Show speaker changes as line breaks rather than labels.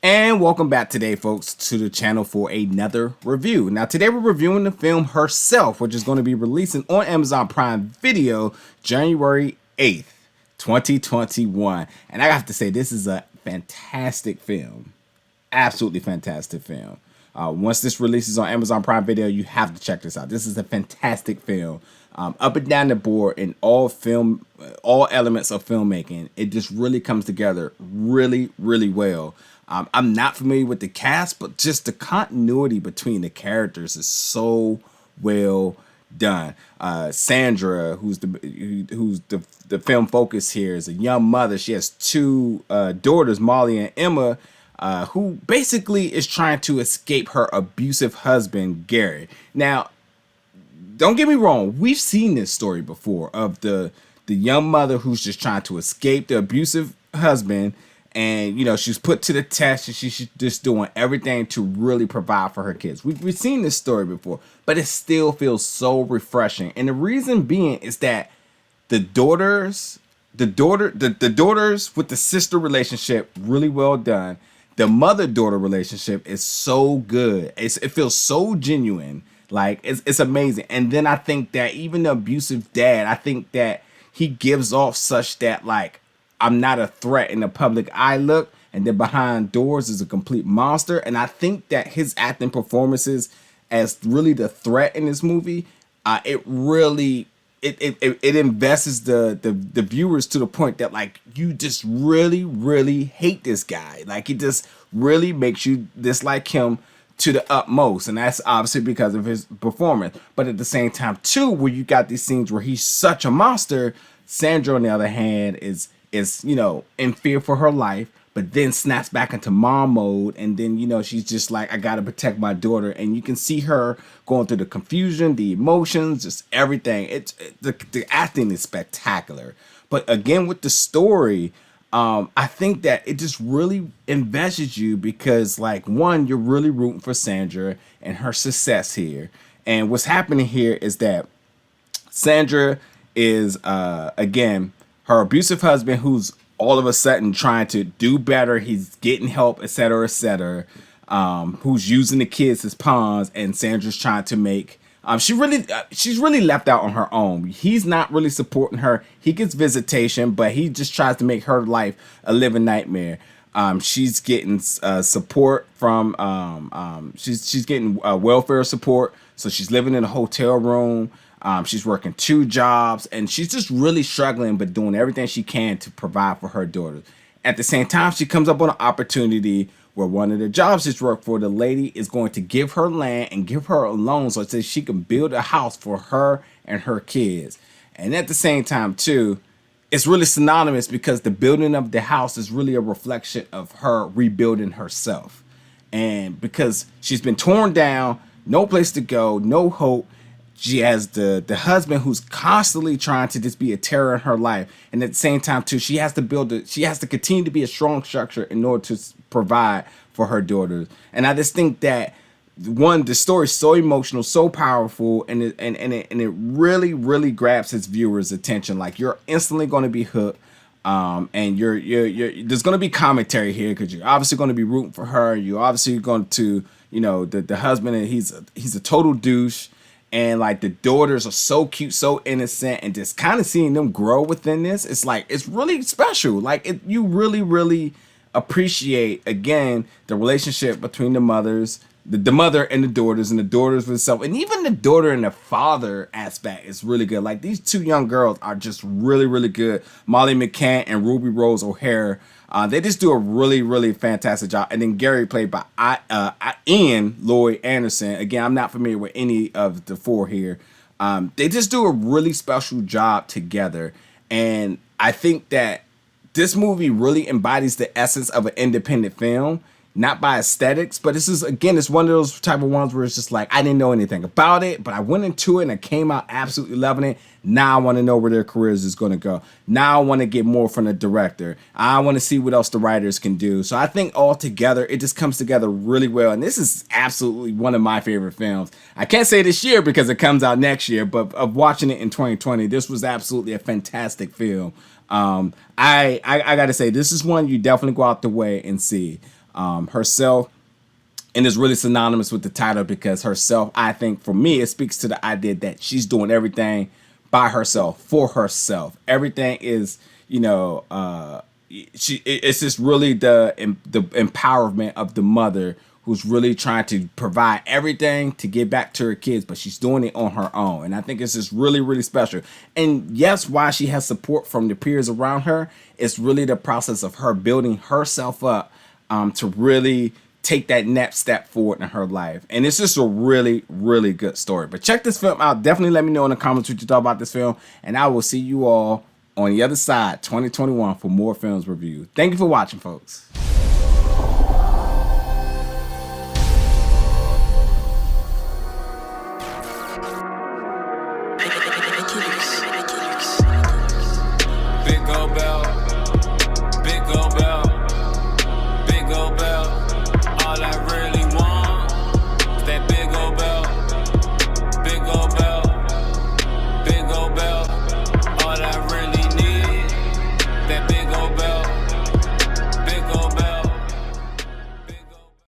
And welcome back today, folks, to the channel for another review. Now, today we're reviewing the film Herself, which is going to be releasing on Amazon Prime Video January 8th, 2021. And I have to say, this is a fantastic film. Absolutely fantastic film. Once this releases on Amazon Prime Video, you have to check this out. This is a fantastic film. Up and down the board in all elements of filmmaking, it just really comes together really, really well. I'm not familiar with the cast, but just the continuity between the characters is so well done. Sandra, who's the film focus here, is a young mother. She has two daughters, Molly and Emma, who basically is trying to escape her abusive husband, Gary. Now, don't get me wrong, we've seen this story before of the young mother who's just trying to escape the abusive husband, and she's put to the test, and she's just doing everything to really provide for her kids. We've seen this story before, but it still feels so refreshing. And the reason being is that the daughters with the sister relationship, really well done. The mother-daughter relationship is so good. It feels so genuine. Like, it's amazing. And then I think that even the abusive dad, I think that he gives off such that, like, I'm not a threat in the public eye look, and then behind doors is a complete monster. And I think that his acting performances as really the threat in this movie, it really invests the viewers to the point that, like, you just really, really hate this guy. Like, it just really makes you dislike him to the utmost, and that's obviously because of his performance. But at the same time too, where you got these scenes where he's such a monster, Sandra on the other hand is in fear for her life, but then snaps back into mom mode, and then she's just like, I gotta protect my daughter. And you can see her going through the confusion, the emotions, just everything. The acting is spectacular. But again, with the story, I think that it just really invests you because, like, one, you're really rooting for Sandra and her success here. And what's happening here is that Sandra is, again, her abusive husband, who's all of a sudden trying to do better. He's getting help, etc., etc., who's using the kids as pawns, and Sandra's trying to make she's really left out on her own. He's not really supporting her. He gets visitation, but he just tries to make her life a living nightmare. She's getting support from she's getting welfare support, so she's living in a hotel room. She's working 2 jobs, and she's just really struggling, but doing everything she can to provide for her daughters. At the same time, she comes up on an opportunity where one of the jobs she's worked for, the lady is going to give her land and give her a loan so that she can build a house for her and her kids. And at the same time too, it's really synonymous because the building of the house is really a reflection of her rebuilding herself. And because she's been torn down, no place to go, no hope, she has the husband who's constantly trying to just be a terror in her life, and at the same time too, she has to continue to be a strong structure in order to provide for her daughters. And I just think that, one, the story is so emotional, so powerful, and it really, really grabs its viewers' attention. Like, you're instantly going to be hooked. And you're there's going to be commentary here because you're obviously going to be rooting for her. You're obviously going to the husband, and he's a total douche. And, like, the daughters are so cute, so innocent, and just kind of seeing them grow within this, it's like, it's really special. Like, you really, really appreciate, again, the relationship between the mothers, the mother and the daughters with itself, and even the daughter and the father aspect is really good. Like, these 2 young girls are just really, really good. Molly McCann and Ruby Rose O'Hare. They just do a really, really fantastic job. And then Gary, played by Ian Lloyd Anderson. Again, I'm not familiar with any of the 4 here. They just do a really special job together. And I think that this movie really embodies the essence of an independent film. Not by aesthetics, but this is, again, it's one of those type of ones where it's just like, I didn't know anything about it, but I went into it and I came out absolutely loving it. Now I want to know where their careers is going to go. Now I want to get more from the director. I want to see what else the writers can do. So I think altogether, it just comes together really well. And this is absolutely one of my favorite films. I can't say this year because it comes out next year, but of watching it in 2020, this was absolutely a fantastic film. I got to say, this is one you definitely go out the way and see. herself. And it's really synonymous with the title because herself, I think for me, it speaks to the idea that she's doing everything by herself, for herself. Everything is, it's just really the empowerment of the mother who's really trying to provide everything to get back to her kids, but she's doing it on her own. And I think it's just really, really special. And yes, why she has support from the peers around her, it's really the process of her building herself up to really take that next step forward in her life. And it's just a really, really good story. But check this film out. Definitely let me know in the comments what you thought about this film. And I will see you all on the other side, 2021, for more films review. Thank you for watching, folks.